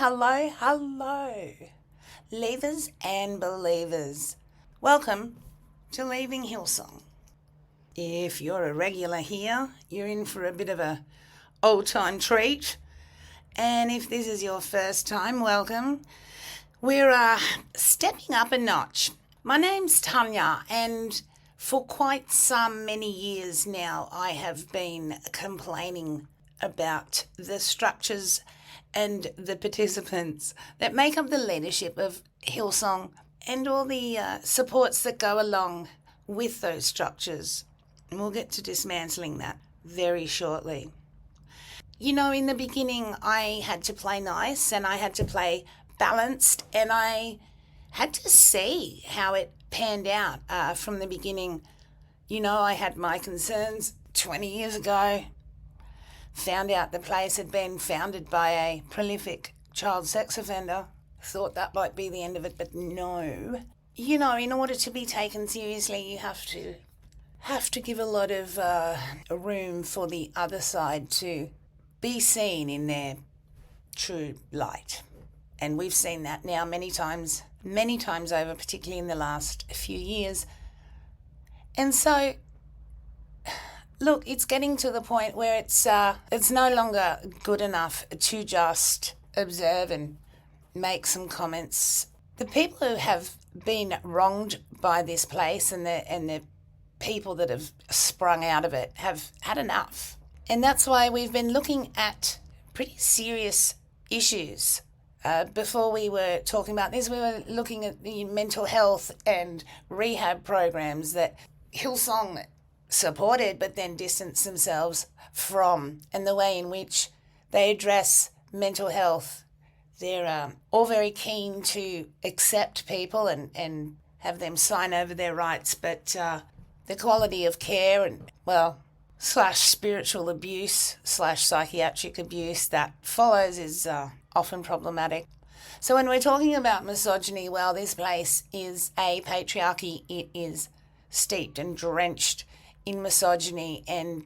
Hello. Leavers and believers. Welcome to Leaving Hillsong. If you're a regular here, you're in for a bit of a old-time treat. And if this is your first time, welcome. We're stepping up a notch. My name's Tanya, and for quite many years now, I have been complaining about the structures and the participants that make up the leadership of Hillsong and all the supports that go along with those structures. And we'll get to dismantling that very shortly. You know, in the beginning, I had to play nice and I had to play balanced, and I had to see how it panned out from the beginning. You know, I had my concerns 20 years ago. Found out the place had been founded by a prolific child sex offender. Thought that might be the end of it, but no. You know, in order to be taken seriously, you have to give a lot of room for the other side to be seen in their true light. And we've seen that now many times over, particularly in the last few years. And so, look, it's getting to the point where it's no longer good enough to just observe and make some comments. The people who have been wronged by this place and the people that have sprung out of it have had enough. And that's why we've been looking at pretty serious issues. Before we were talking about this, we were looking at the mental health and rehab programs that Hillsong supported but then distanced themselves from, and the way in which they address mental health. They're all very keen to accept people and have them sign over their rights, but the quality of care and, /spiritual abuse /psychiatric abuse that follows is often problematic. So when we're talking about misogyny, well, this place is a patriarchy. It is steeped and drenched in misogyny, and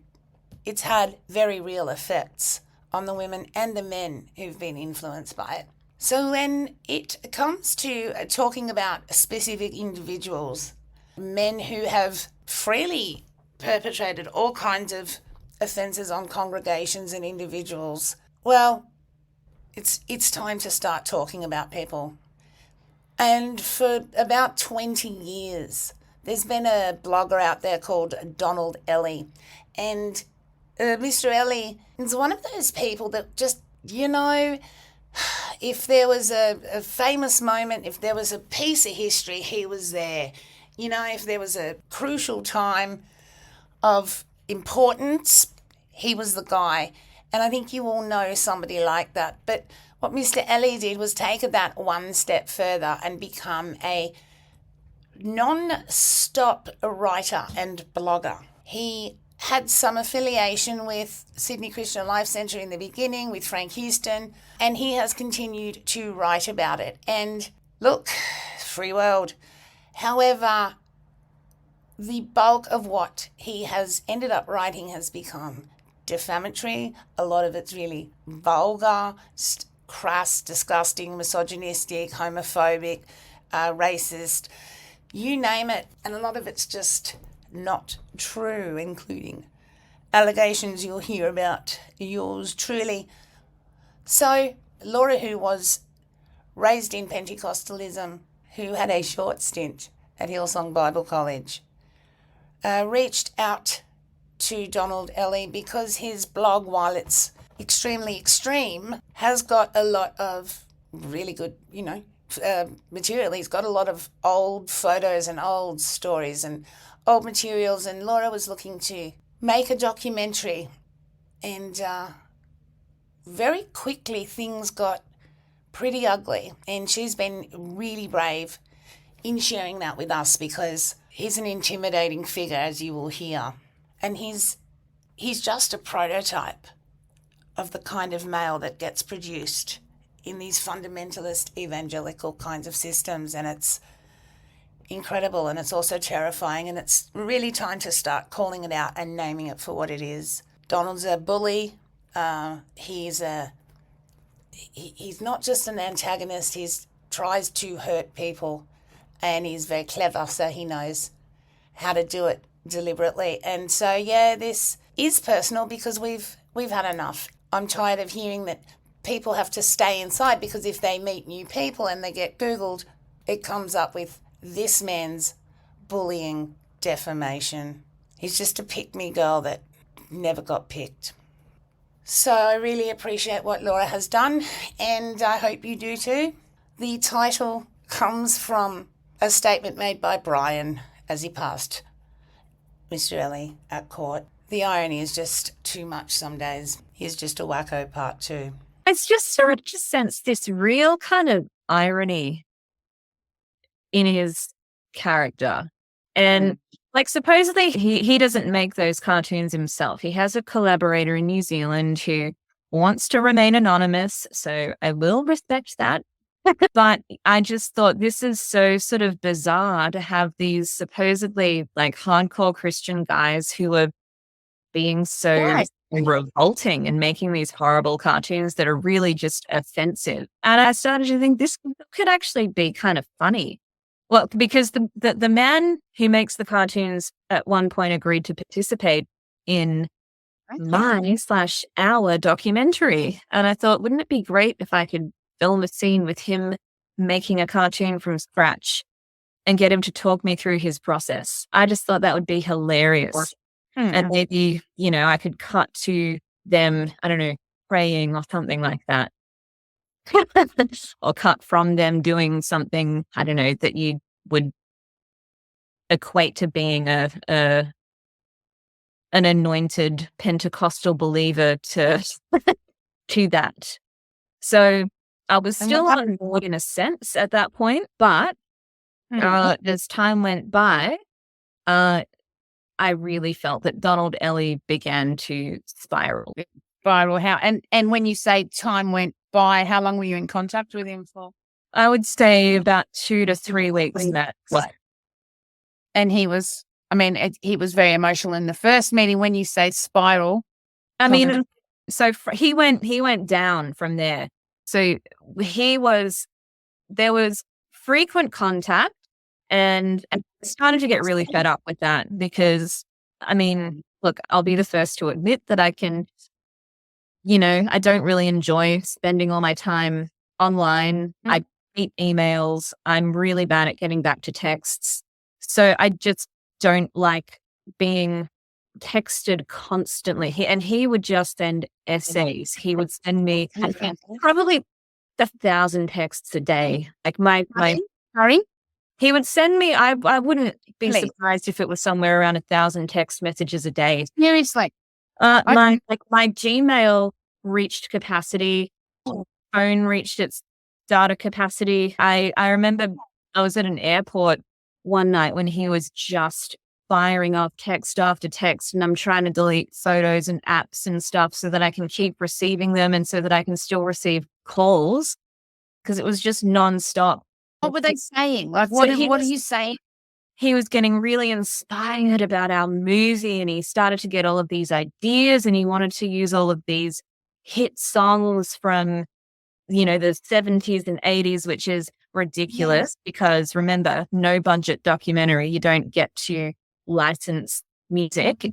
it's had very real effects on the women and the men who've been influenced by it. So when it comes to talking about specific individuals, men who have freely perpetrated all kinds of offences on congregations and individuals, well, it's time to start talking about people. And for about 20 years, there's been a blogger out there called Donald Elley. And Mr. Elley is one of those people that just, you know, if there was a famous moment, if there was a piece of history, he was there. You know, if there was a crucial time of importance, he was the guy. And I think you all know somebody like that. But what Mr. Elley did was take that one step further and become a non-stop writer and blogger. He had some affiliation with Sydney Christian Life Centre in the beginning with Frank Houston, and he has continued to write about it. And look, free world. However, the bulk of what he has ended up writing has become defamatory. A lot of it's really vulgar, crass, disgusting, misogynistic, homophobic, racist, you name it. And a lot of it's just not true, including allegations you'll hear about yours truly. So Laura, who was raised in Pentecostalism, who had a short stint at Hillsong Bible College, reached out to Donald Elley because his blog, while it's extremely extreme, has got a lot of really good, material. He's got a lot of old photos and old stories and old materials, and Laura was looking to make a documentary, and very quickly things got pretty ugly, and she's been really brave in sharing that with us because he's an intimidating figure, as you will hear. And he's just a prototype of the kind of male that gets produced in these fundamentalist evangelical kinds of systems. And it's incredible, and it's also terrifying, and it's really time to start calling it out and naming it for what it is. Donald's a bully. He's a he's not just an antagonist, he tries to hurt people, and he's very clever, so he knows how to do it deliberately. And so, yeah, this is personal because we've had enough. I'm tired of hearing that people have to stay inside because if they meet new people and they get Googled, it comes up with this man's bullying, defamation. He's just a pick-me girl that never got picked. So I really appreciate what Laura has done, and I hope you do too. The title comes from a statement made by Brian as he passed Mr. Elley at court. The irony is just too much some days. He's just a wacko part two. It's just sort of just sense this real kind of irony in his character. And like supposedly he doesn't make those cartoons himself. He has a collaborator in New Zealand who wants to remain anonymous. So I will respect that. But I just thought this is so sort of bizarre to have these supposedly like hardcore Christian guys who are being so revolting and making these horrible cartoons that are really just offensive. And I started to think this could actually be kind of funny. Well, because the man who makes the cartoons at one point agreed to participate in my/our documentary. And I thought, wouldn't it be great if I could film a scene with him making a cartoon from scratch and get him to talk me through his process? I just thought that would be hilarious. And maybe, I could cut to them, I don't know, praying or something like that. Or cut from them doing something, I don't know, that you would equate to being an anointed Pentecostal believer to that. So I was still on board in a sense at that point, but as time went by, I really felt that Donald Elley began to spiral. How? And when you say time went by, how long were you in contact with him for? I would say about 2 to 3 weeks max. And he was very emotional in the first meeting. When you say spiral, he went down from there. So there was frequent contact, and I started to get really fed up with that because, look, I'll be the first to admit that I can, I don't really enjoy spending all my time online. I hate emails. I'm really bad at getting back to texts. So I just don't like being texted constantly. He would just send essays. He would send me probably 1,000 texts a day. Like he would send me, I wouldn't be surprised if it was somewhere around 1,000 text messages a day. Seriously. My Gmail reached capacity. Phone reached its data capacity. I remember I was at an airport one night when he was just firing off text after text, and I'm trying to delete photos and apps and stuff so that I can keep receiving them and so that I can still receive calls, because it was just nonstop. What were they saying? Like, what are you saying? He was getting really inspired about our movie, and he started to get all of these ideas, and he wanted to use all of these hit songs from, the 70s and 80s, which is ridiculous because remember, no budget documentary, you don't get to license music.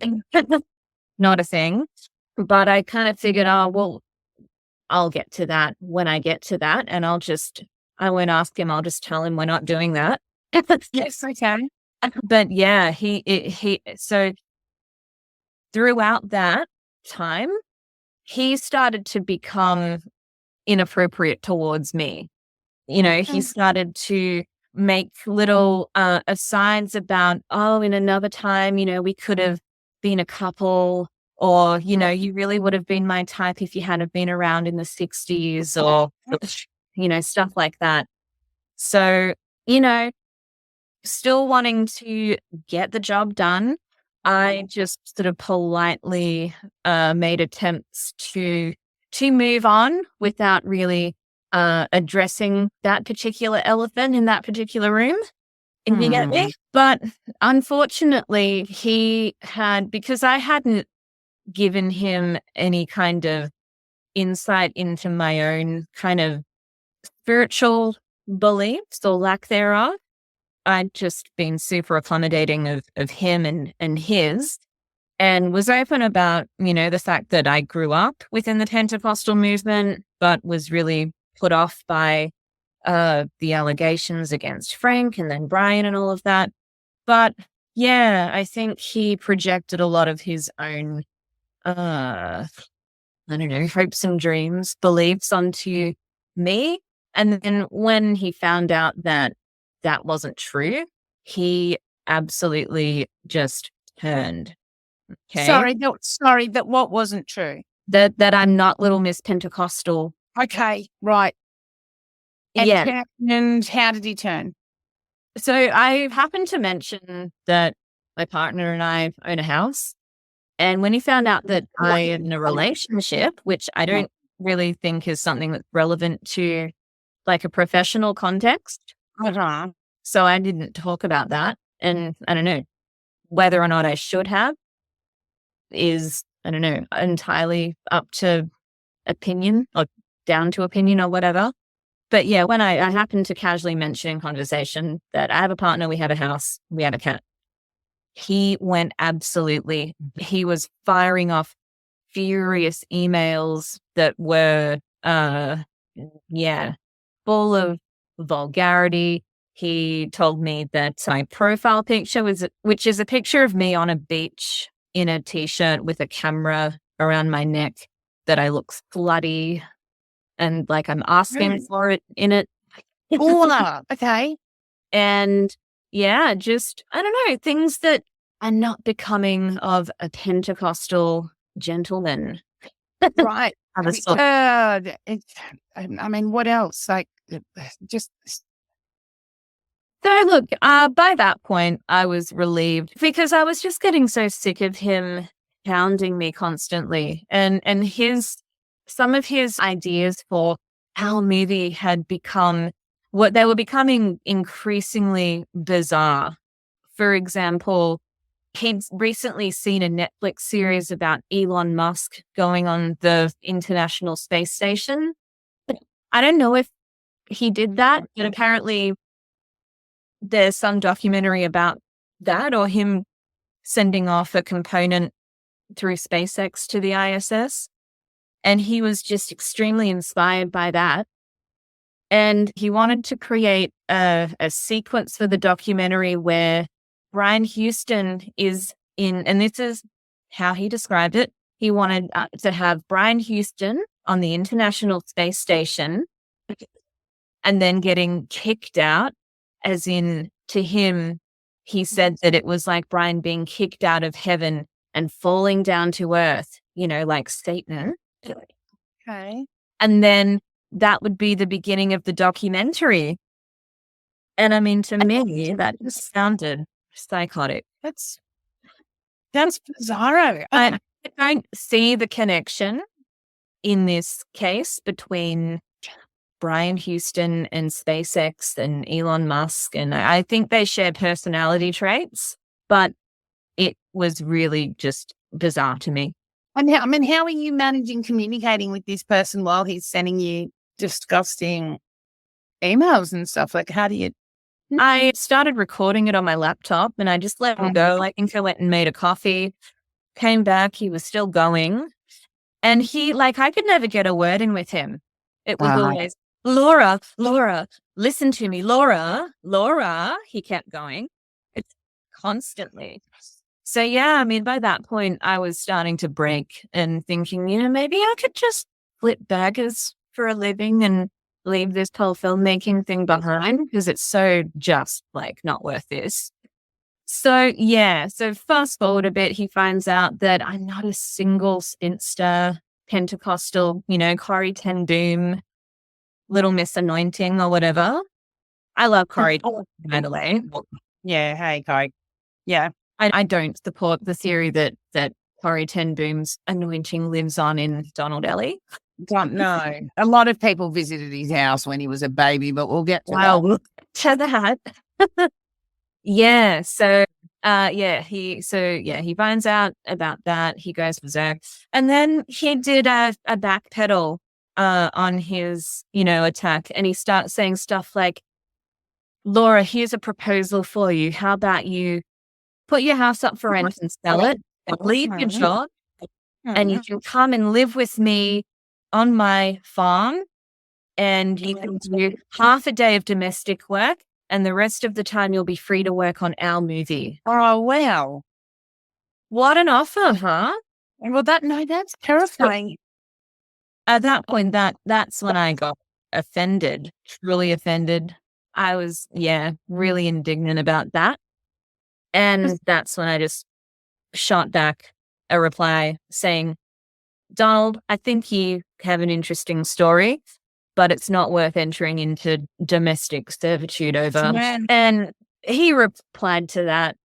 Not a thing. But I kind of figured, I'll get to that when I get to that, and I won't ask him, I'll just tell him we're not doing that. Yes, I can. But yeah, so throughout that time, he started to become inappropriate towards me. He started to make little asides about, in another time, we could have been a couple, or, you really would have been my type if you hadn't been around in the 60s, or, stuff like that. So, still wanting to get the job done, I just sort of politely made attempts to move on without really addressing that particular elephant in that particular room. If you get me? But unfortunately, because I hadn't given him any kind of insight into my own kind of spiritual beliefs or lack thereof. I'd just been super accommodating of him and his, and was open about, the fact that I grew up within the Pentecostal movement, but was really put off by the allegations against Frank and then Brian and all of that. But yeah, I think he projected a lot of his own, hopes and dreams, beliefs onto me. And then when he found out that that wasn't true, he absolutely just turned. Okay. Sorry, that what wasn't true? That I'm not Little Miss Pentecostal. Okay, right. And how did he turn? So I happened to mention that my partner and I own a house. And when he found out that I am in a relationship, which I don't really think is something that's relevant to like a professional context. Uh-huh. So I didn't talk about that. And I don't know whether or not I should have is, entirely up to opinion or down to opinion or whatever. But yeah, when I happened to casually mention in conversation that I have a partner, we have a house, we have a cat, he went he was firing off furious emails that were, full of vulgarity. He told me that my profile picture which is a picture of me on a beach in a t-shirt with a camera around my neck, that I look slutty and like I'm asking for it in it. Okay. And yeah, just, I don't know, things that are not becoming of a Pentecostal gentleman. Right. Of what else? Like, just. So look, by that point, I was relieved because I was just getting so sick of him hounding me constantly, and some of his ideas for how movie had become what they were becoming increasingly bizarre. For example, he'd recently seen a Netflix series about Elon Musk going on the International Space Station. I don't know if he did that, but apparently there's some documentary about that, or him sending off a component through SpaceX to the ISS. And he was just extremely inspired by that. And he wanted to create a sequence for the documentary where Brian Houston is in, and this is how he described it. He wanted to have Brian Houston on the International Space Station and then getting kicked out, as in, to him, he said that it was like Brian being kicked out of heaven and falling down to earth, like Satan. Okay. And then that would be the beginning of the documentary. And to me, that just sounded psychotic. That's bizarro. I don't see the connection in this case between Brian Houston and SpaceX and Elon Musk. And I think they share personality traits, but it was really just bizarre to me. And how are you managing communicating with this person while he's sending you disgusting emails and stuff? Like, how do you? I started recording it on my laptop and I just let him go. I think I went and made a coffee, came back, he was still going. And I could never get a word in with him. It was always, Laura, listen to me, Laura, he kept going. It's constantly. So yeah, by that point I was starting to break and thinking, maybe I could just flip burgers for a living and leave this whole filmmaking thing behind because it's so just not worth this. So yeah, so fast forward a bit, he finds out that I'm not a single spinster Pentecostal, Corrie ten Boom, Little Miss Anointing or whatever. I love Corrie, by the way. Yeah, hey, Corrie. Yeah. I don't support the theory that Corrie ten Boom's anointing lives on in Donald Elley. No. A lot of people visited his house when he was a baby, but we'll get to that. To that. Yeah, so He finds out about that. He goes berserk. And then he did a backpedal on his, attack. And he starts saying stuff like, Laura, here's a proposal for you. How about you put your house up for rent and sell it, and leave your job, and you can come and live with me on my farm, and you can do half a day of domestic work, and the rest of the time you'll be free to work on our movie. Oh, wow. What an offer, huh? Well, that's terrifying. At that point, that's when I got offended, truly offended. I was, really indignant about that. And that's when I just shot back a reply saying, Donald, I think you have an interesting story, but it's not worth entering into domestic servitude over. Man. And he replied to that,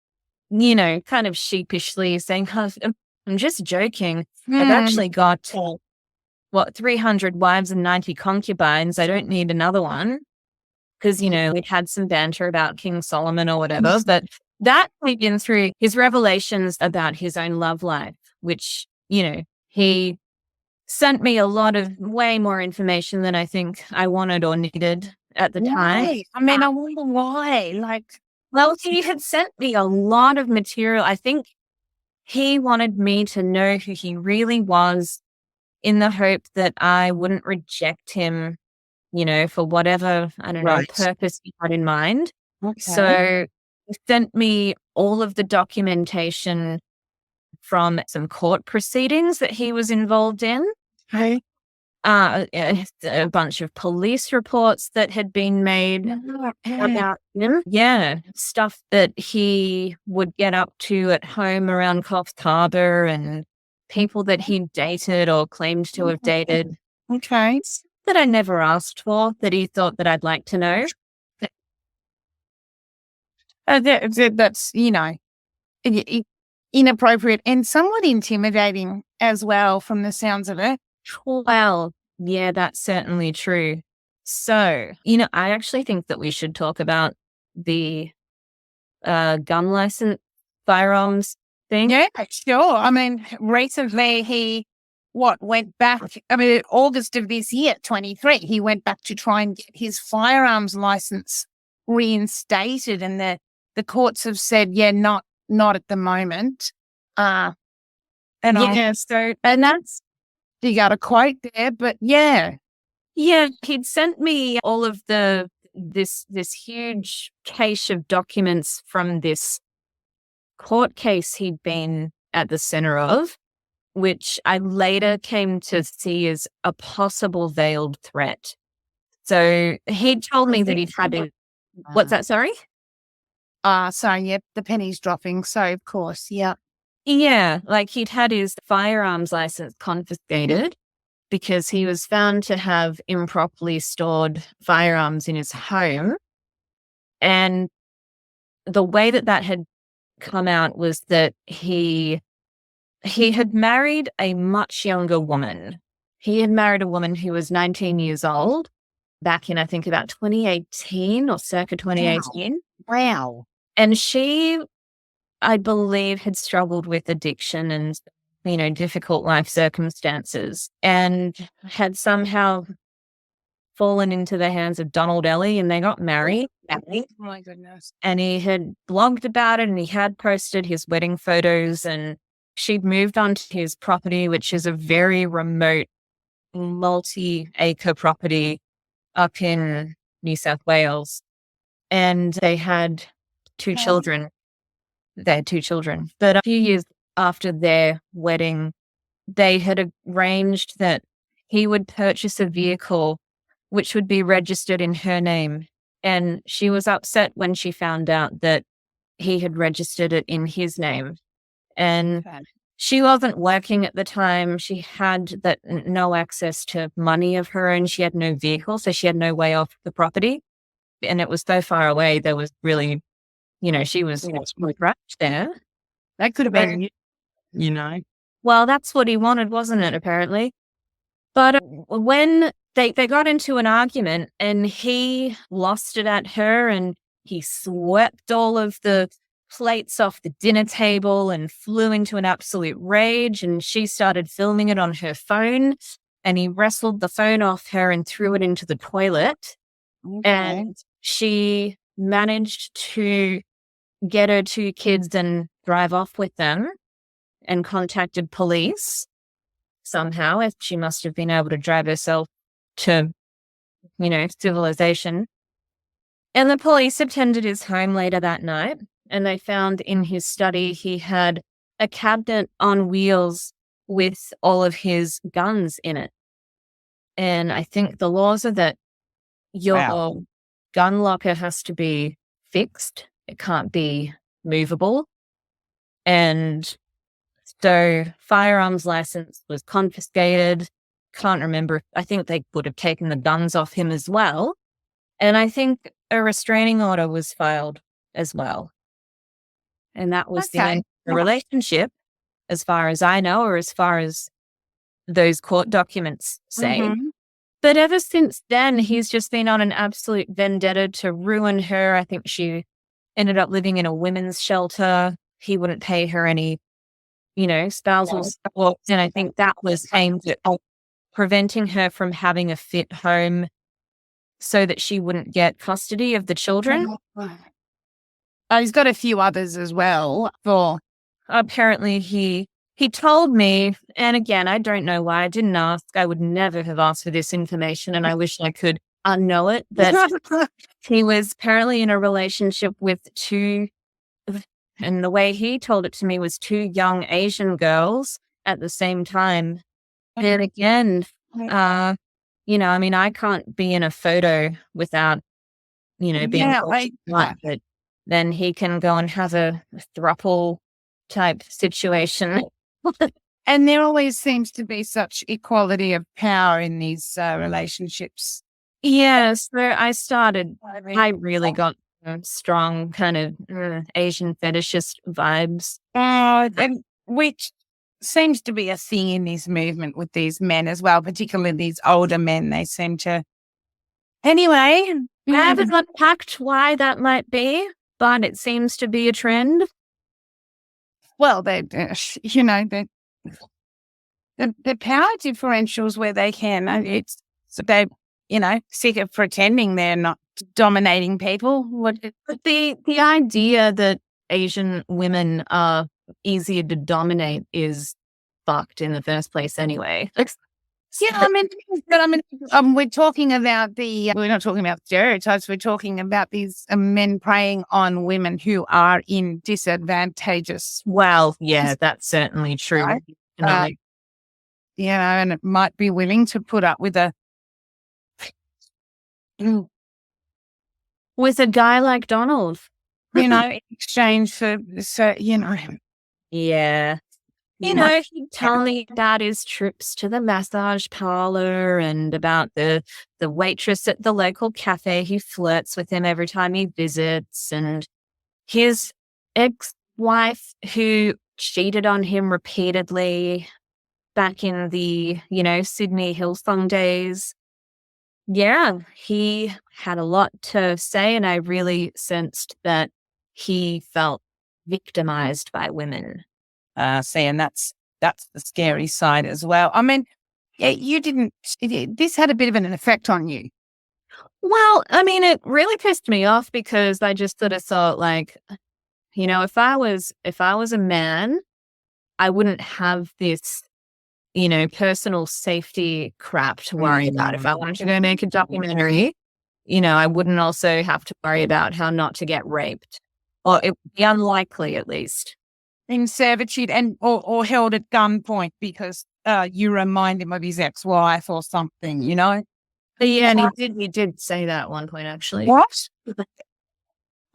kind of sheepishly saying, I'm just joking. I've actually got, 300 wives and 90 concubines. I don't need another one. Because, we'd had some banter about King Solomon or whatever, but that came in through his revelations about his own love life, which, he sent me a lot of way more information than I think I wanted or needed at the time. I mean, I wonder why. Well, he had sent me a lot of material. I think he wanted me to know who he really was in the hope that I wouldn't reject him, for whatever, purpose he had in mind. Okay. So he sent me all of the documentation from some court proceedings that he was involved in. Okay. A bunch of police reports that had been made about him. Yeah, stuff that he would get up to at home around Coffs Harbour and people that he dated or claimed to have dated. Okay. That I never asked for, that he thought that I'd like to know. That's, inappropriate and somewhat intimidating as well from the sounds of it. Well, yeah, that's certainly true. So, I actually think that we should talk about the gun license firearms thing. Yeah, sure. I mean, recently he went back, August of this year, 23, he went back to try and get his firearms license reinstated, and the courts have said, not at the moment. So that's, you got a quote there, but yeah, he'd sent me all of this huge cache of documents from this court case he'd been at the center of, which I later came to see as a possible veiled threat. So he told me that he'd had it. What's that? Sorry? The penny's dropping. So, of course, yeah. Yeah, he'd had his firearms license confiscated because he was found to have improperly stored firearms in his home. And the way that had come out was that he had married a much younger woman. He had married a woman who was 19 years old back in, I think, about 2018 or circa 2018. Wow. And she, I believe, had struggled with addiction and, difficult life circumstances, and had somehow fallen into the hands of Donald Elley, and they got married. Oh, my goodness. And he had blogged about it, and he had posted his wedding photos, and she'd moved onto his property, which is a very remote, multi-acre property up in New South Wales. And they had two children. But a few years after their wedding, they had arranged that he would purchase a vehicle which would be registered in her name. And she was upset when she found out that he had registered it in his name. And she wasn't working at the time. She had no access to money of her own. She had no vehicle, so she had no way off the property. And it was so far away, there was really, she was trapped there. That could have been, Well, that's what he wanted, wasn't it, apparently? But when they got into an argument and he lost it at her, and he swept all of the plates off the dinner table and flew into an absolute rage, and she started filming it on her phone, and he wrestled the phone off her and threw it into the toilet. Okay. And she managed to get her 2 kids and drive off with them and contacted police somehow. If she must have been able to drive herself to, civilization. And the police attended his home later that night, and they found in his study he had a cabinet on wheels with all of his guns in it. And I think the laws are that your gun locker has to be fixed. It can't be movable. And so firearms license was confiscated. Can't remember. I think they would have taken the guns off him as well. And I think a restraining order was filed as well. And that was the end of the relationship, as far as I know, or as far as those court documents say. Mhm. But ever since then, he's just been on an absolute vendetta to ruin her. I think she ended up living in a women's shelter. He wouldn't pay her any, spousal support. And I think that was aimed at preventing her from having a fit home so that she wouldn't get custody of the children. He's got a few others as well. Apparently he told me, and again, I don't know why I didn't ask. I would never have asked for this information, and I wish I could unknow it. But he was apparently in a relationship with 2, and the way he told it to me was 2 young Asian girls at the same time. And again, I can't be in a photo without, being right. But then he can go and have a throuple type situation. And there always seems to be such equality of power in these relationships. Yes, I really got strong kind of Asian fetishist vibes. And which seems to be a thing in this movement with these men as well, particularly these older men. They seem to. Anyway, I haven't unpacked why that might be, but it seems to be a trend. Well, the power differentials where they can. It's they, sick of pretending they're not dominating people. But the idea that Asian women are easier to dominate is fucked in the first place anyway. Yeah, we're talking about we're not talking about stereotypes. We're talking about these men preying on women who are in disadvantageous. Well, yeah, that's certainly true. Right? And it might be willing to put up with a guy like Donald, in exchange for, Yeah. He'd tell me about his trips to the massage parlor and about the waitress at the local cafe who flirts with him every time he visits, and his ex-wife who cheated on him repeatedly back in the, Sydney Hillsong days. Yeah, he had a lot to say, and I really sensed that he felt victimized by women. And that's the scary side as well. I mean, this had a bit of an effect on you. Well, I mean, it really pissed me off because I just sort of thought, like, if I was a man, I wouldn't have this, personal safety crap to worry about. If I wanted to go make a documentary, I wouldn't also have to worry about how not to get raped, or it would be unlikely, at least. In servitude or held at gunpoint because you remind him of his ex-wife or something, Yeah, and he did say that at one point, actually. What?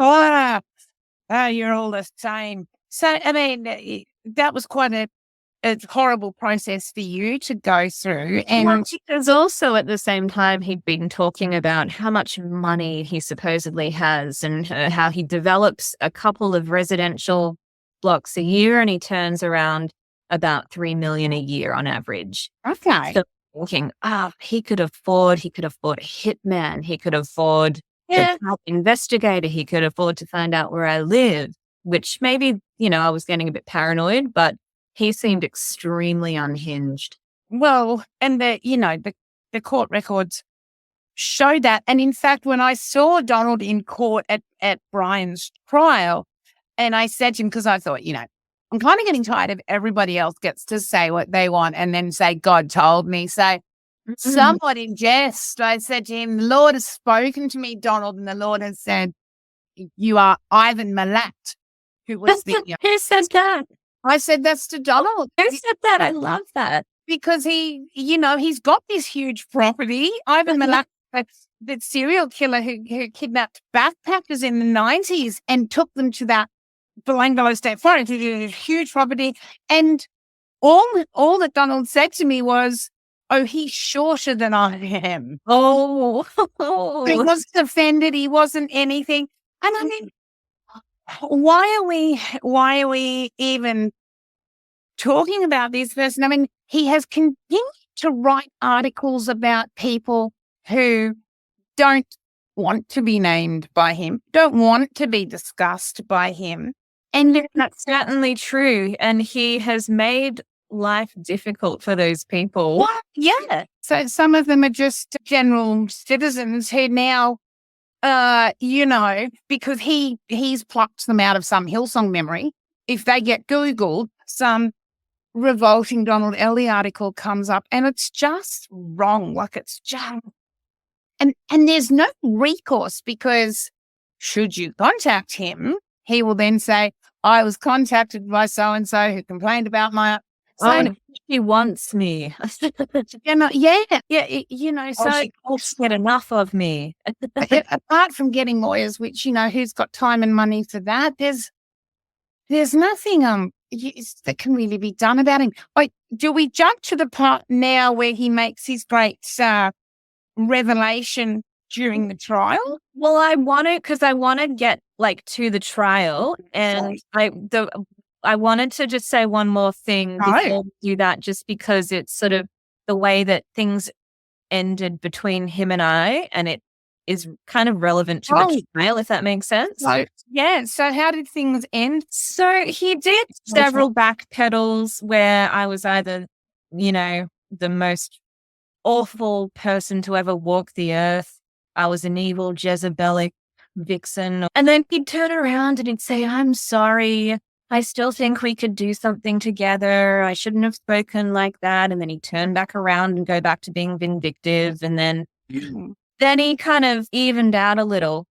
You're all the same. So, I mean, that was quite a horrible process for you to go through. And because also at the same time, he'd been talking about how much money he supposedly has and how he develops a couple of residential blocks a year, and he turns around about $3 million a year on average. Okay. So thinking, he could afford a hitman, he could afford a top investigator, he could afford to find out where I live. which maybe, I was getting a bit paranoid, but he seemed extremely unhinged. Well, and the court records show that. And in fact, when I saw Donald in court at Brian's trial, and I said to him, because I thought, I'm kind of getting tired of everybody else gets to say what they want and then say, God told me. So somewhat in jest, I said to him, the Lord has spoken to me, Donald, and the Lord has said, you are Ivan Milat, who was the... Who said that? I said, that's to Donald. Who said that? I love that. Because he's got this huge property. Ivan Milat, the serial killer who kidnapped backpackers in the 90s and took them to that Belangolo State Forest, huge property. And all that Donald said to me was, oh, he's shorter than I am. Oh. He wasn't offended. He wasn't anything. And I mean, why are we even talking about this person? I mean, he has continued to write articles about people who don't want to be named by him, don't want to be discussed by him. And that's certainly true. And he has made life difficult for those people. What? Yeah. So some of them are just general citizens who now, because he's plucked them out of some Hillsong memory. If they get Googled, some revolting Donald Elley article comes up, and it's just wrong. Like, it's just, and there's no recourse, because should you contact him, he will then say, I was contacted by so-and-so who complained about my... He wants me. So she won't get enough of me. Apart from getting lawyers, which, who's got time and money for that, there's nothing that can really be done about him. Do we jump to the part now where he makes his great revelation during the trial? Well, I want to get to the trial, and I wanted to just say one more thing before we do that, just because it's sort of the way that things ended between him and I, and it is kind of relevant to the trial, if that makes sense. So how did things end? So he did several backpedals where I was either, the most awful person to ever walk the earth. I was an evil Jezebelic vixen. And then he'd turn around and he'd say, I'm sorry. I still think we could do something together. I shouldn't have spoken like that. And then he'd turn back around and go back to being vindictive. And then he kind of evened out a little.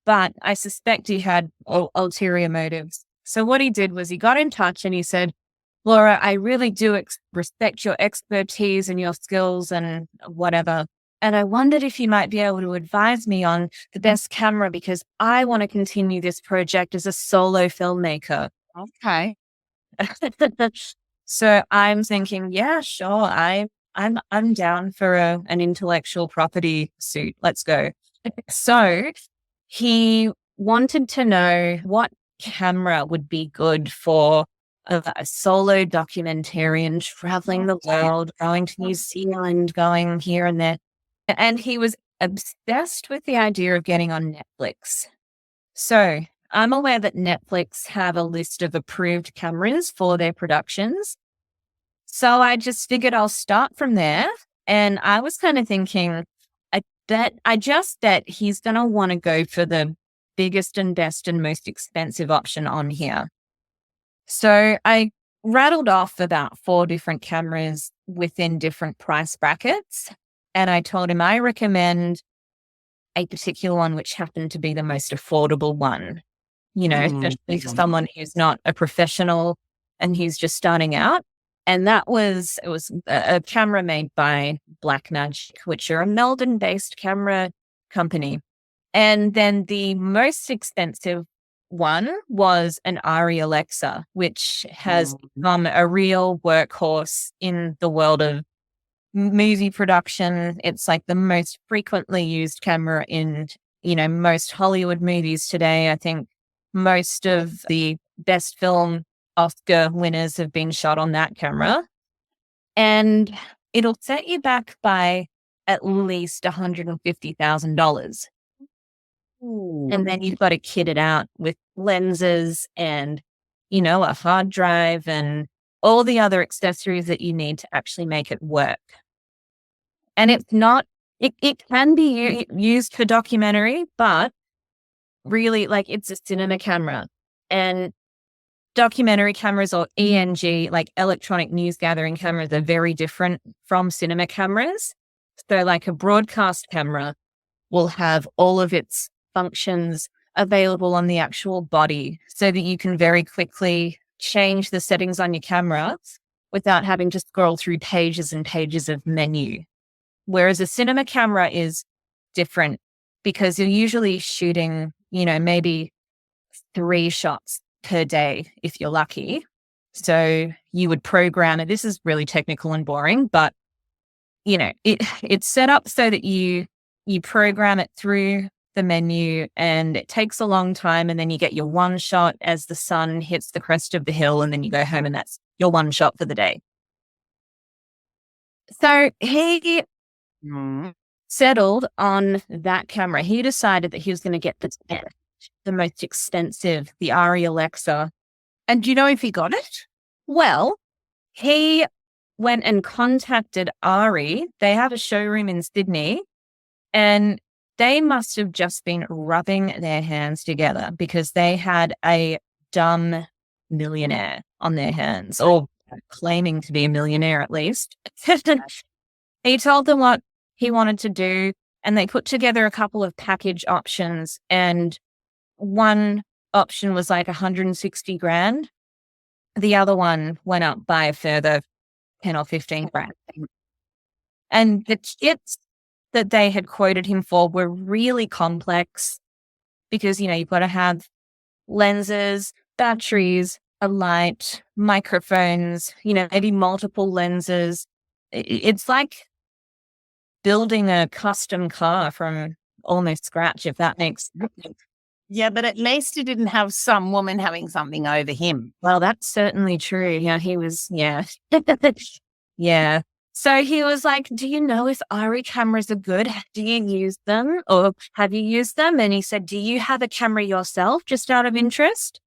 But I suspect he had ulterior motives. So what he did was he got in touch and he said, Laura, I really do respect your expertise and your skills and whatever. And I wondered if you might be able to advise me on the best camera, because I want to continue this project as a solo filmmaker. Okay. So I'm thinking, yeah, sure. I'm down for an intellectual property suit. Let's go. So he wanted to know what camera would be good for a solo documentarian traveling the world, going to New Zealand, going here and there. And he was obsessed with the idea of getting on Netflix. So I'm aware that Netflix have a list of approved cameras for their productions. So I just figured I'll start from there. And I was kind of thinking, I just bet he's going to want to go for the biggest and best and most expensive option on here. So I rattled off about 4 different cameras within different price brackets. And I told him I recommend a particular one, which happened to be the most affordable one, especially for someone who's not a professional and who's just starting out. And it was a camera made by Blackmagic, which are a Melbourne-based camera company. And then the most expensive one was an Ari Alexa, which has become a real workhorse in the world of movie production. It's like the most frequently used camera in, most Hollywood movies today. I think most of the best film Oscar winners have been shot on that camera. And it'll set you back by at least $150,000. And then you've got to kit it out with lenses and, a hard drive and all the other accessories that you need to actually make it work. And it's not, it can be used for documentary, but really, like, it's a cinema camera. And documentary cameras, or ENG, like electronic news gathering cameras, are very different from cinema cameras. So like a broadcast camera will have all of its functions available on the actual body so that you can very quickly change the settings on your camera without having to scroll through pages and pages of menu. Whereas a cinema camera is different because you're usually shooting, maybe 3 shots per day if you're lucky. So you would program it. This is really technical and boring, but it's set up so that you program it through the menu, and it takes a long time, and then you get your one shot as the sun hits the crest of the hill, and then you go home and that's your one shot for the day. So he settled on that camera. He decided that he was going to get the most expensive, the Arri Alexa. And do you know if he got it? Well, he went and contacted Arri. They have a showroom in Sydney, and they must have just been rubbing their hands together because they had a dumb millionaire on their hands, or claiming to be a millionaire at least. He told them what he wanted to do, and they put together a couple of package options, and one option was like 160 grand. The other one went up by a further 10 or 15 grand. And the kits that they had quoted him for were really complex because, you've got to have lenses, batteries, a light, microphones, maybe multiple lenses. It's like building a custom car from almost scratch, if that makes sense. Yeah, but at least he didn't have some woman having something over him. Well, that's certainly true. Yeah, he was, yeah. Yeah. So he was like, do you know if Arri cameras are good? Do you use them, or have you used them? And he said, do you have a camera yourself, just out of interest?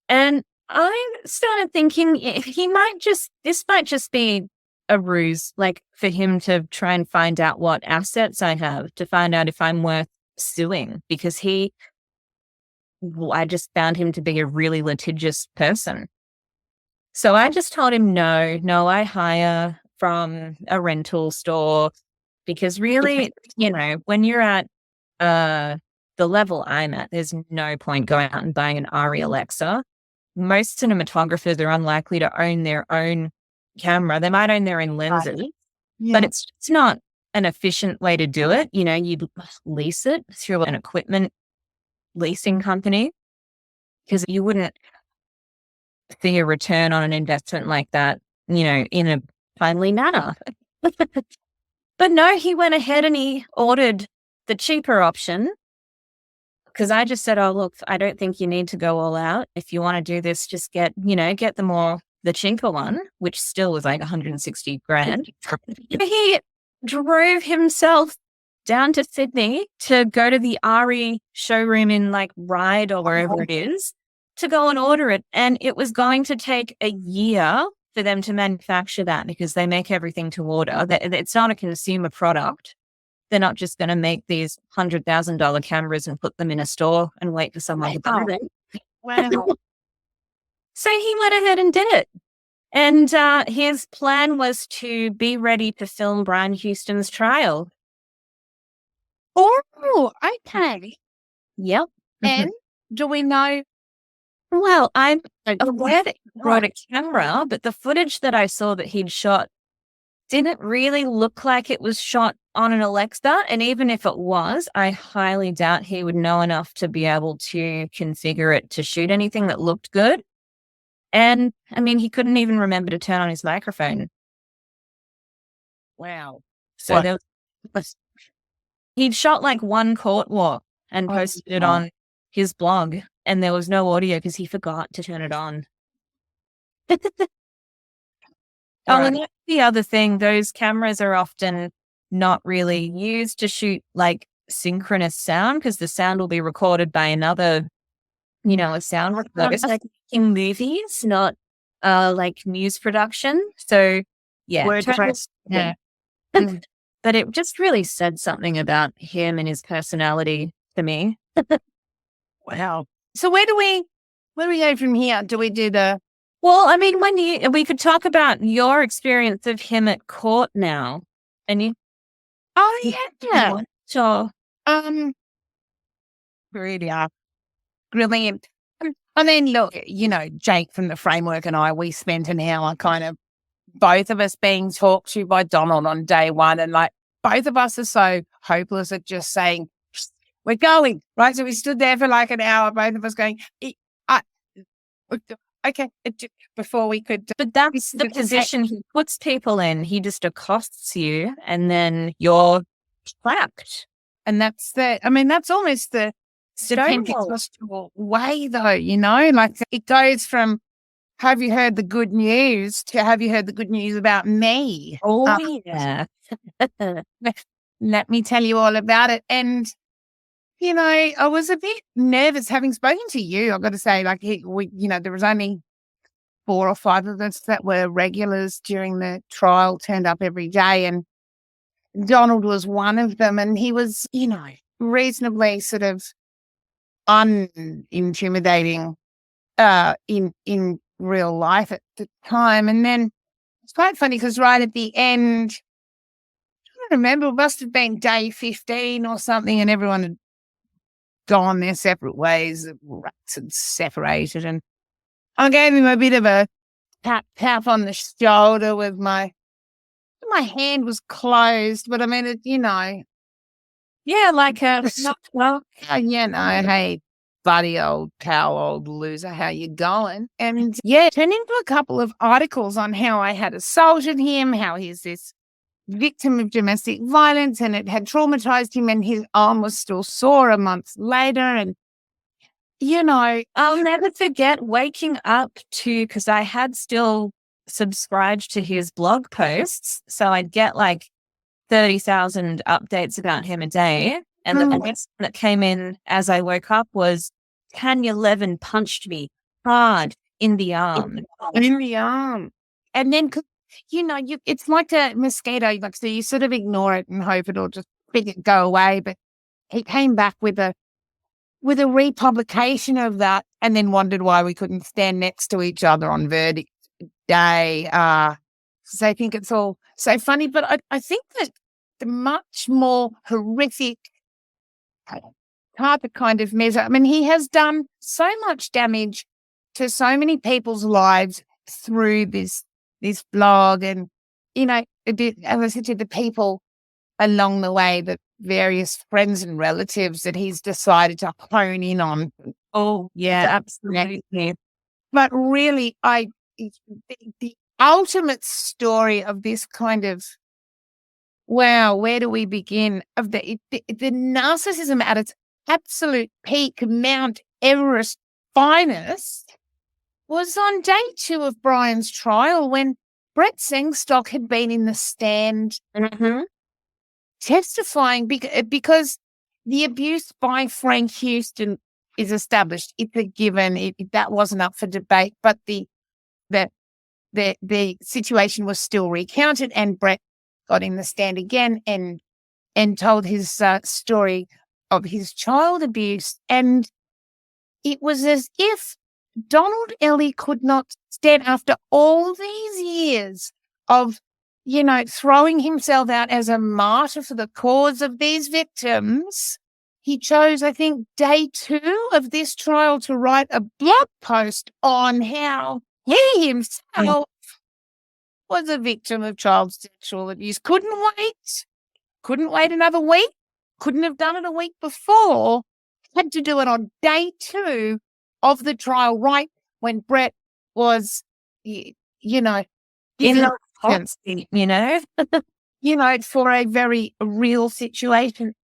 And I started thinking this might just be a ruse, like for him to try and find out what assets I have, to find out if I'm worth suing, because I just found him to be a really litigious person. So I just told him, no, I hire from a rental store, because really, when you're at the level I'm at, there's no point going out and buying an Arri Alexa. Most cinematographers are unlikely to own their own camera. They might own their own lenses, but it's not an efficient way to do it. You'd lease it through an equipment leasing company, because you wouldn't see a return on an investment like that, in a timely manner. But no, he went ahead and he ordered the cheaper option, because I just said, oh, look, I don't think you need to go all out. If you want to do this, just get the cheaper one, which still was like 160 grand. He drove himself down to Sydney to go to the Arri showroom in like Ryde or wherever it is, to go and order it. And it was going to take a year for them to manufacture that, because they make everything to order. It's not a consumer product. They're not just going to make these $100,000 cameras and put them in a store and wait for someone to buy them. Wow. So he went ahead and did it. And his plan was to be ready to film Brian Houston's trial. Oh, okay. Yep. And do we know? Well, I'm aware that he brought a camera, but the footage that I saw that he'd shot didn't really look like it was shot on an Alexa. And even if it was, I highly doubt he would know enough to be able to configure it to shoot anything that looked good. And I mean, he couldn't even remember to turn on his microphone. Wow. So he'd shot like one court walk and posted it on his blog, and there was no audio because he forgot to turn it on. And that's the other thing. Those cameras are often not really used to shoot like synchronous sound, because the sound will be recorded by another a sound recording. It's like making movies, not like news production. So yeah, WordPress. Yeah. but it just really said something about him and his personality to me. Wow. So where do we go from here? Do we do the? Well, I mean, we could talk about your experience of him at court now, and you. Oh yeah. Sure. Really are brilliant. And then look, Jake from the framework and I, we spent an hour kind of both of us being talked to by Donald on day one, and like both of us are so hopeless at just saying we're going, right? So we stood there for like an hour, both of us going, okay, before we could. But that's the position he puts people in. He just accosts you, and then you're trapped. And that's almost the Pentecostal way, though, like it goes from have you heard the good news to have you heard the good news about me? Oh, yeah. Let me tell you all about it. And, I was a bit nervous having spoken to you. I've got to say, like, there was only 4 or 5 of us that were regulars during the trial, turned up every day. And Donald was one of them. And he was, reasonably sort of unintimidating in real life at the time. And then it's quite funny because right at the end, I don't remember, it must have been day 15 or something, and everyone had gone their separate ways. The rats had separated, and I gave him a bit of a tap on the shoulder with my hand was closed, but I mean, yeah, like a hey, buddy, old pal, old loser, how you going? And yeah, turned into a couple of articles on how I had assaulted him, how he's this victim of domestic violence, and it had traumatized him, and his arm was still sore a month later. And I'll never forget waking up to, because I had still subscribed to his blog posts, so I'd get like 30,000 updates about him a day. And the next one that came in as I woke up was, Tanya Levin punched me hard in the arm. In the arm. And then, it's like a mosquito. Like, so you sort of ignore it and hope it'll just go away. But he came back with a republication of that, and then wondered why we couldn't stand next to each other on verdict day. So I think it's all so funny. But I think that the much more horrific type of kind of measure. I mean, he has done so much damage to so many people's lives through this blog, and as I said to the people along the way, the various friends and relatives that he's decided to hone in on. Oh yeah, absolutely. But really, the ultimate story of this kind of, wow, where do we begin? Of the narcissism at its absolute peak, Mount Everest finest, was on day 2 of Brian's trial, when Brett Sengstock had been in the stand testifying because the abuse by Frank Houston is established. It's a given. That wasn't up for debate, but the situation was still recounted, and Brett got in the stand again and told his story of his child abuse. And it was as if Donald Elley could not stand, after all these years of, throwing himself out as a martyr for the cause of these victims. He chose, I think, day 2 of this trial to write a blog post on how he himself was a victim of child sexual abuse. Couldn't wait another week. Couldn't have done it a week before. Had to do it on day 2 of the trial, right when Brett was, in the hot seat, for a very real situation.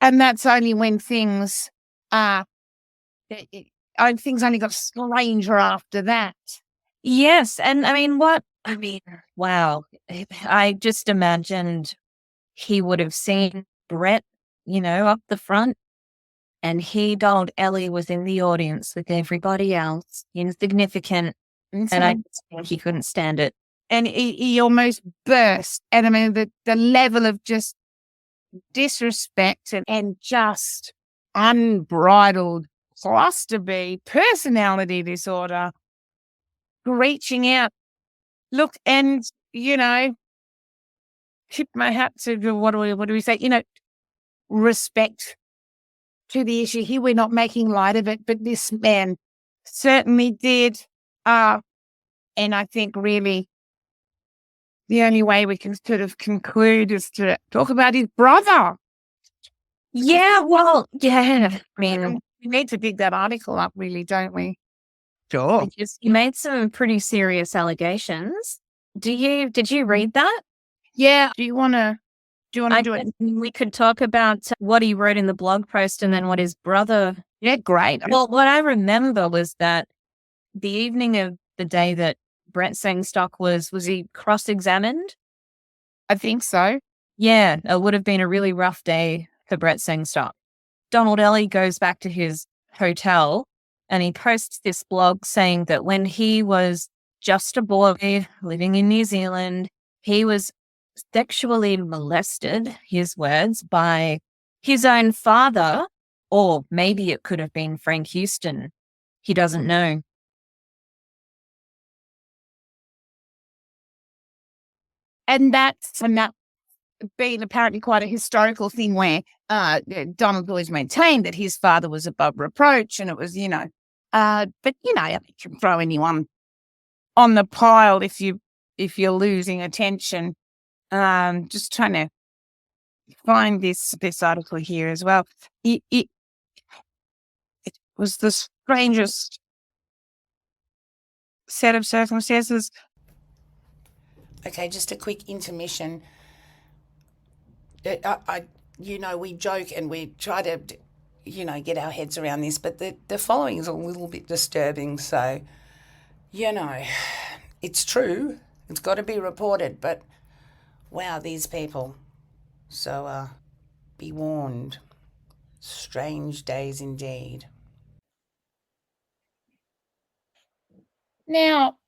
And that's only when things only got stranger after that. Yes. And wow. I just imagined he would have seen Brett, up the front And Donald Elley, was in the audience with everybody else, insignificant, and I just think he couldn't stand it. And he almost burst. And I mean, the level of just disrespect and just unbridled cluster-B personality disorder reaching out. Look, and, tip my hat to, what do we say? Respect to the issue here. We're not making light of it, but this man certainly did. And I think really the only way we can sort of conclude is to talk about his brother. Yeah, well, yeah. I mean, we need to dig that article up, really, don't we? Sure. Because he made some pretty serious allegations. Did you read that? Yeah. Do you want to do it? We could talk about what he wrote in the blog post and then what his brother. Yeah, great. Well, what I remember was that the evening of the day that Brett Sengstock was he cross-examined? I think so. Yeah, it would have been a really rough day for Brett Sengstock. Donald Elley goes back to his hotel and he posts this blog saying that when he was just a boy living in New Zealand, he was sexually molested, his words, by his own father, or maybe it could have been Frank Houston. He doesn't know. And that's been apparently quite a historical thing where Donald always maintained that his father was above reproach, and it was, but you can throw anyone on the pile if you're losing attention. Just trying to find this article here as well. It was the strangest set of circumstances. Okay, just a quick intermission. We joke and we try to, get our heads around this, but the following is a little bit disturbing. So, it's true. It's got to be reported, but wow, these people. So, be warned. Strange days indeed. Now,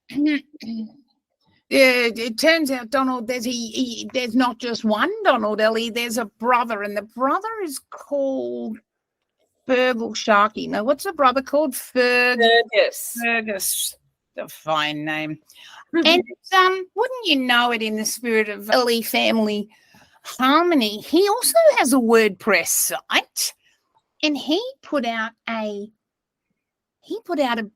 it turns out, Donald, there's not just one Donald Elley, there's a brother, and the brother is called Fergal Sharkey. Now, what's the brother called? Fergus. Fergus, the fine name. And wouldn't you know it, in the spirit of Elley family harmony, he also has a WordPress site, and he put out a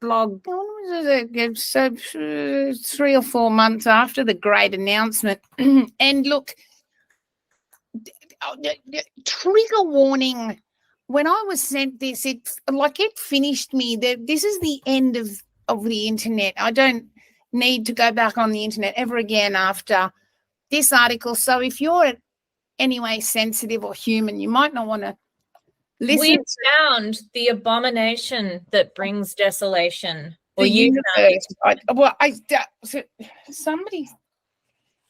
blog 3 or 4 months after the great announcement. And look, trigger warning, when I was sent this, it finished me. This is the end of the internet. I don't need to go back on the internet ever again after this article. So if you're anyway sensitive or human, you might not want to listen. We found the abomination that brings desolation. Or you found it. Somebody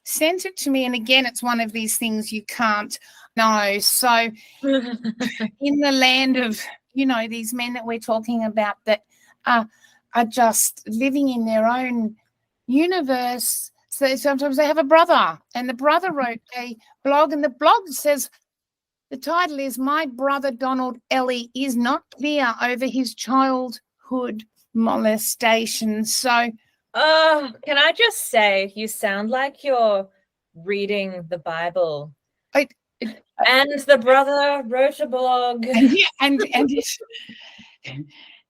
sent it to me, and again, it's one of these things you can't know. So in the land of, these men that we're talking about that are just living in their own universe, so sometimes they have a brother, and the brother wrote a blog, and the blog says, the title is, "My brother Donald Elley is not clear over his childhood molestation." So, can I just say, you sound like you're reading the Bible. And the brother wrote a blog.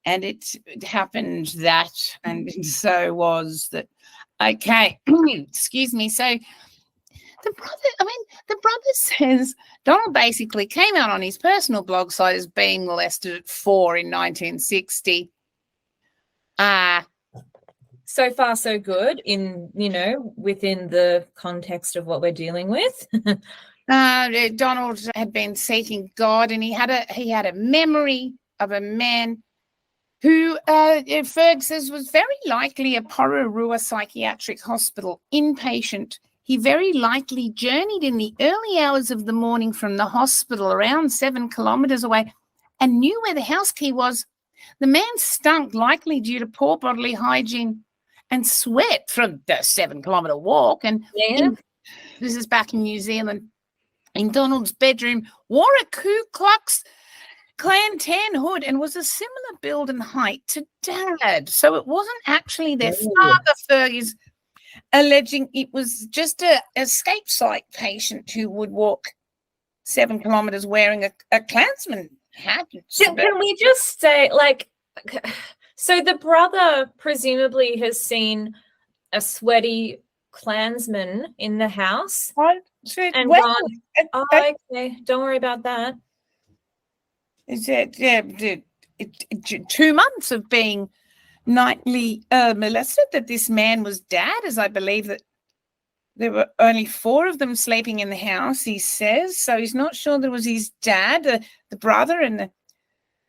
And it happened that, and so was that. Okay, excuse me. So the brother says Donald basically came out on his personal blog site as being molested at 4 in 1960. So far, so good in, within the context of what we're dealing with. Donald had been seeking God, and he had a memory of a man who Ferg says was very likely a Pororua psychiatric hospital inpatient. He very likely journeyed in the early hours of the morning from the hospital, around 7 kilometres away, and knew where the house key was. The man stunk, likely due to poor bodily hygiene and sweat from the 7-kilometre walk. And this is back in New Zealand. In Donald's bedroom, wore a Ku Klux Klan tan hood and was a similar build and height to Dad. So it wasn't actually their father, Fergie's alleging it was just a escape psych patient who would walk 7 kilometres wearing a Klansman hat. Can we just say, like, so the brother presumably has seen a sweaty Klansman in the house and gone, oh, okay, don't worry about that. Is it 2 months of being nightly molested that this man was Dad, as I believe that there were only 4 of them sleeping in the house, he says. So he's not sure there was his dad, the brother and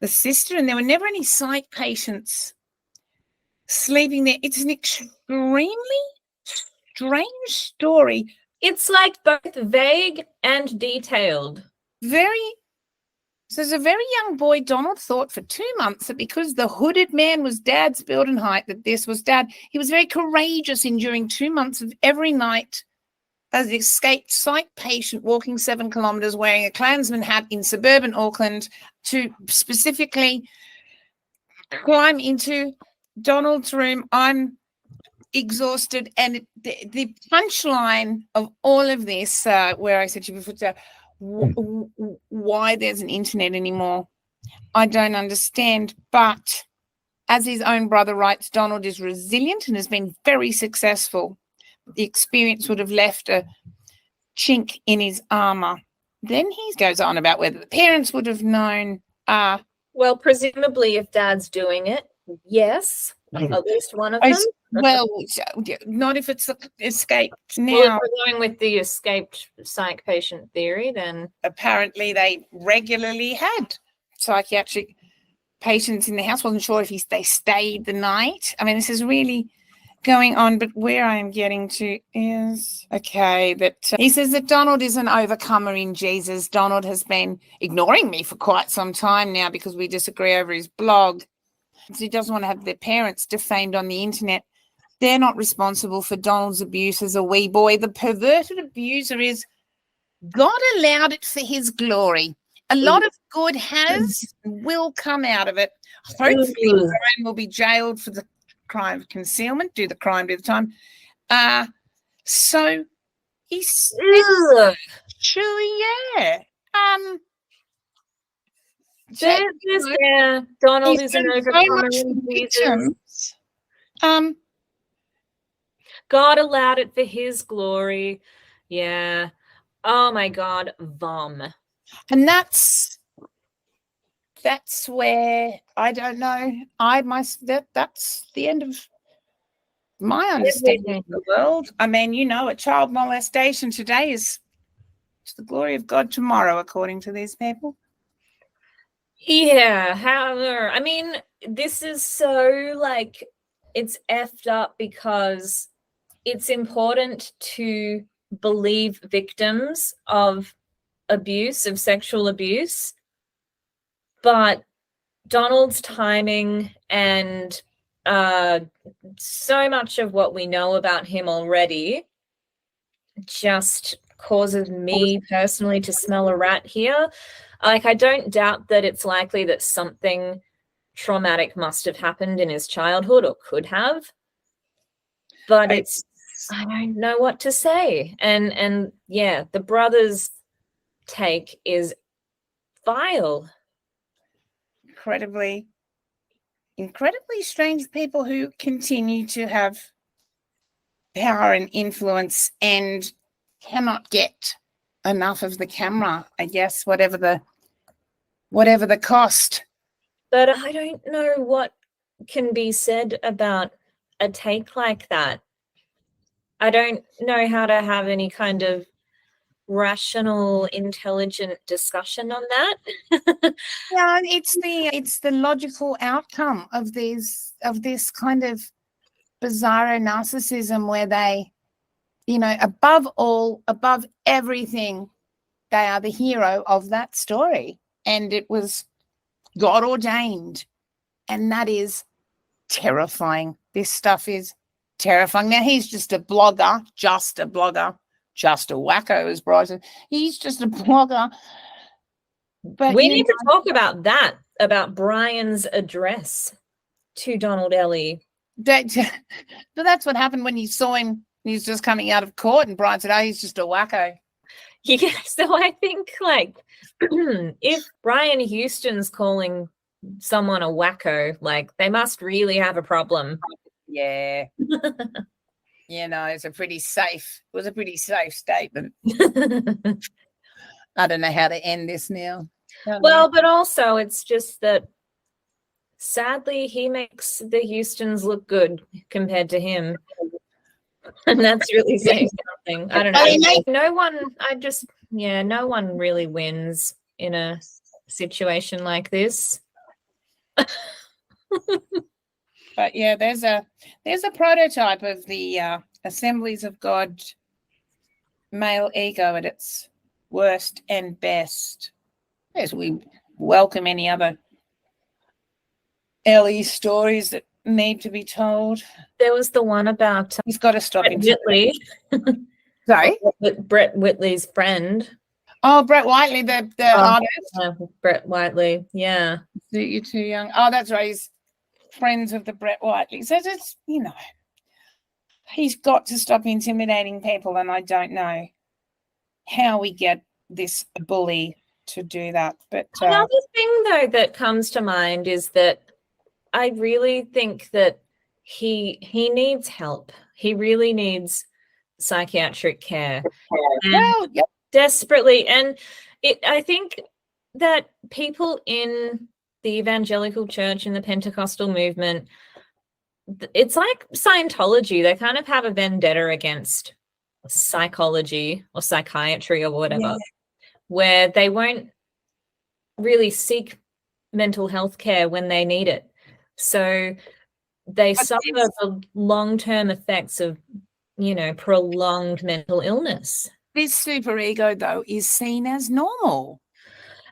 the sister, and there were never any psych patients sleeping there. It's an extremely strange story. It's like both vague and detailed. So as a very young boy, Donald thought for 2 months that because the hooded man was Dad's build and height, that this was Dad. He was very courageous, enduring 2 months of every night as an escaped psych patient walking 7 kilometres wearing a Klansman hat in suburban Auckland to specifically climb into Donald's room. I'm exhausted. And the punchline of all of this, where I said to you before, why there's an internet anymore, I don't understand. But as his own brother writes, Donald is resilient and has been very successful. The experience would have left a chink in his armour. Then he goes on about whether the parents would have known. Well, presumably if Dad's doing it, yes, at least one of them. Well, not if it's escaped now. Well, if we're going with the escaped psych patient theory, then apparently they regularly had psychiatric patients in the house. Wasn't sure if they stayed the night. I mean, this is really going on, but where I am getting to is, that he says that Donald is an overcomer in Jesus. Donald has been ignoring me for quite some time now because we disagree over his blog. He doesn't want to have their parents defamed on the internet. They're not responsible for Donald's abuse as a wee boy. The perverted abuser is God allowed it for his glory. A lot of good will come out of it. Hopefully, Brian will be jailed for the crime of concealment, do the time. So he's Donald is an overcomer in Jesus. God allowed it for his glory. Yeah. Oh my God. Vom. And that's where I don't know. That's the end of my understanding of the world. I mean, a child molestation today is to the glory of God tomorrow, according to these people. Yeah. However, I mean, this is so it's effed up because it's important to believe victims of abuse, of sexual abuse, but Donald's timing and so much of what we know about him already just causes me personally to smell a rat here. I don't doubt that it's likely that something traumatic must have happened in his childhood or could have, but I don't know what to say. And yeah, the brother's take is vile. Incredibly strange people who continue to have power and influence and cannot get enough of the camera, I guess, whatever the cost. But I don't know what can be said about a take like that. I don't know how to have any kind of rational, intelligent discussion on that. Yeah, it's the logical outcome of this kind of bizarro narcissism where they, above everything, they are the hero of that story. And it was God ordained. And that is terrifying. This stuff is terrifying. Now, he's just a blogger, just a wacko, as Bryce said. He's just a blogger. But we need to talk about that, about Brian's address to Donald Elley. But that's what happened when you saw him. He was just coming out of court, and Brian said, "Oh, he's just a wacko." Yeah, so I think, like, if Brian Houston's calling someone a wacko, like, they must really have a problem. Yeah. It's a pretty safe statement. I don't know how to end this now. Well, but also it's just that sadly he makes the Houstons look good compared to him. And that's really saying something. I don't know. No one really wins in a situation like this. But yeah, there's a prototype of the Assemblies of God male ego at its worst and best. As we welcome any other Elley stories that need to be told. There was the one about he's got to stop Brett Whitley. Sorry, Brett Whitley's friend. Oh, Brett Whiteley, the artist. Brett Whiteley, yeah. You're too young. Oh, that's right. He's friends with the Brett Whiteley. So it's he's got to stop intimidating people, and I don't know how we get this bully to do that. But another thing, though, that comes to mind is that I really think that he needs help. He really needs psychiatric care. Desperately. And I think that people in the evangelical church and the Pentecostal movement, it's like Scientology. They kind of have a vendetta against psychology or psychiatry or whatever, where they won't really seek mental health care when they need it. So they suffer the long-term effects of, prolonged mental illness. This super ego, though, is seen as normal.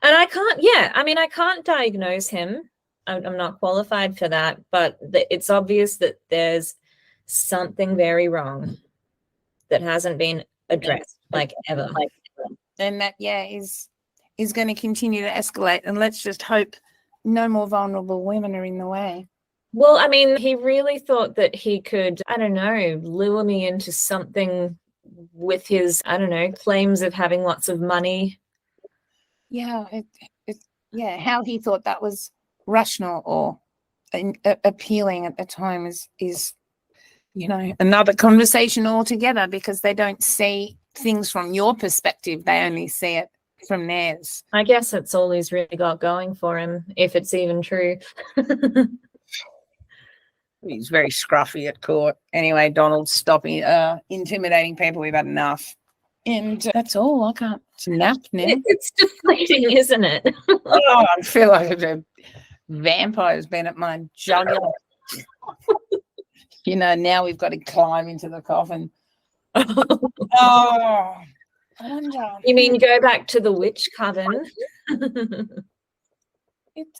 And I can't diagnose him. I'm not qualified for that, but it's obvious that there's something very wrong that hasn't been addressed, ever. And that, is going to continue to escalate. And let's just hope no more vulnerable women are in the way. Well, I mean, he really thought that he could, lure me into something with his, claims of having lots of money. Yeah, how he thought that was rational or appealing at the time is another conversation altogether, because they don't see things from your perspective. They only see it from theirs. I guess that's all he's really got going for him, if it's even true. He's very scruffy at court. Anyway, Donald, stop intimidating people. We've had enough. And that's all. I can't nap now. It's deflating, isn't it? I feel like a vampire's been at my jugular. Now we've got to climb into the coffin. Oh, you mean go back to the witch coven?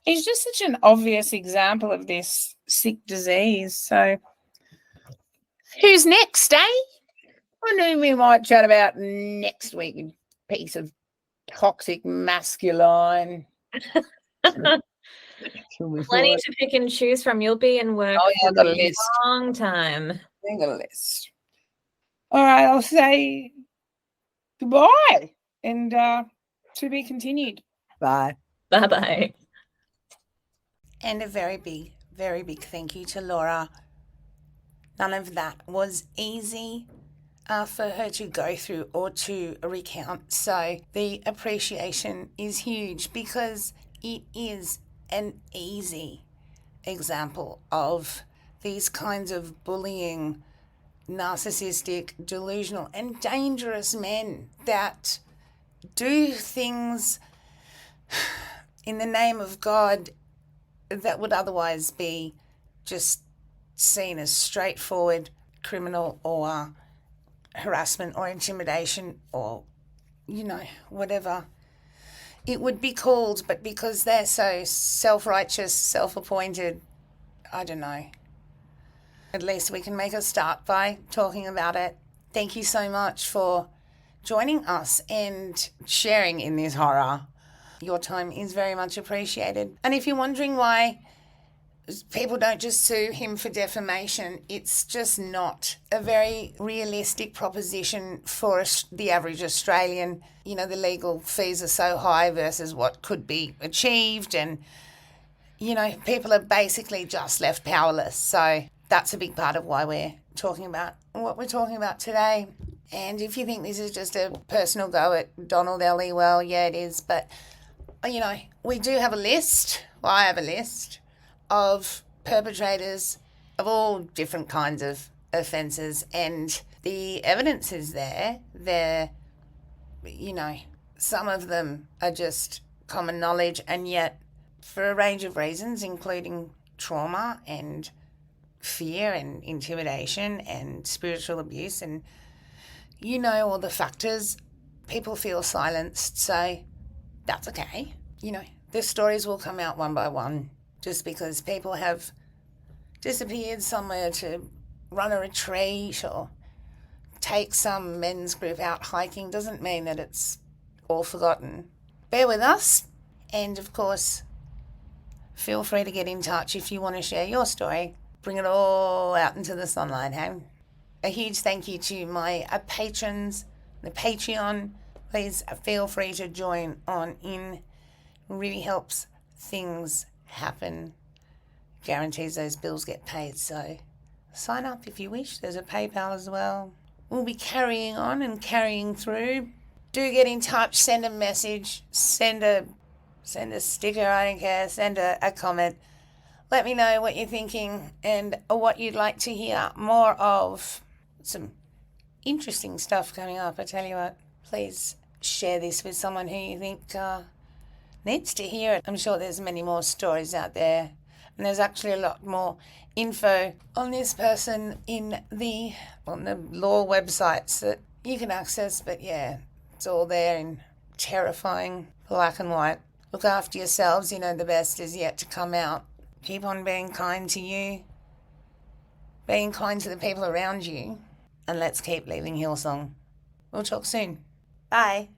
It's just such an obvious example of this sick disease. So who's next, eh? I know we might chat about next week, a piece of toxic masculine. Plenty to pick and choose from. You'll be in work for a long time. I got a list. All right, I'll say goodbye and to be continued. Bye. Bye-bye. And a very big thank you to Laura. None of that was easy for her to go through or to recount. So the appreciation is huge, because it is an easy example of these kinds of bullying, narcissistic, delusional, and dangerous men that do things in the name of God that would otherwise be just seen as straightforward criminal or harassment or intimidation or, whatever it would be called, but because they're so self-righteous, self-appointed, I don't know. At least we can make a start by talking about it. Thank you so much for joining us and sharing in this horror. Your time is very much appreciated. And if you're wondering why people don't just sue him for defamation, it's just not a very realistic proposition for the average Australian. You know, the legal fees are so high versus what could be achieved, and, you know, people are basically just left powerless. So that's a big part of why we're talking about what we're talking about today. And if you think this is just a personal go at Donald Elley, well, yeah, it is. But, you know, we do have a list. Well, I have a list of perpetrators of all different kinds of offences, and the evidence is there. You know, some of them are just common knowledge, and yet for a range of reasons, including trauma and fear and intimidation and spiritual abuse, and you know all the factors, people feel silenced. So that's okay. You know, the stories will come out one by one. Just because people have disappeared somewhere to run a retreat or take some men's group out hiking doesn't mean that it's all forgotten. Bear with us, and of course, feel free to get in touch if you want to share your story. Bring it all out into the sunlight, hey? A huge thank you to my patrons, the Patreon. Please feel free to join on in. It really helps things happen, guarantees those bills get paid. So sign up if you wish. There's a PayPal as well. We'll be carrying on and carrying through. Do get in touch, send a message, send a sticker, I don't care, send a comment. Let me know what you're thinking and what you'd like to hear more of. Some interesting stuff coming up, I tell you what. Please share this with someone who you think needs to hear it. I'm sure there's many more stories out there, and there's actually a lot more info on this person on the law websites that you can access, but yeah, it's all there in terrifying black and white. Look after yourselves. You know the best is yet to come out. Keep on being kind to you, being kind to the people around you, and let's keep leaving Hillsong. We'll talk soon. Bye.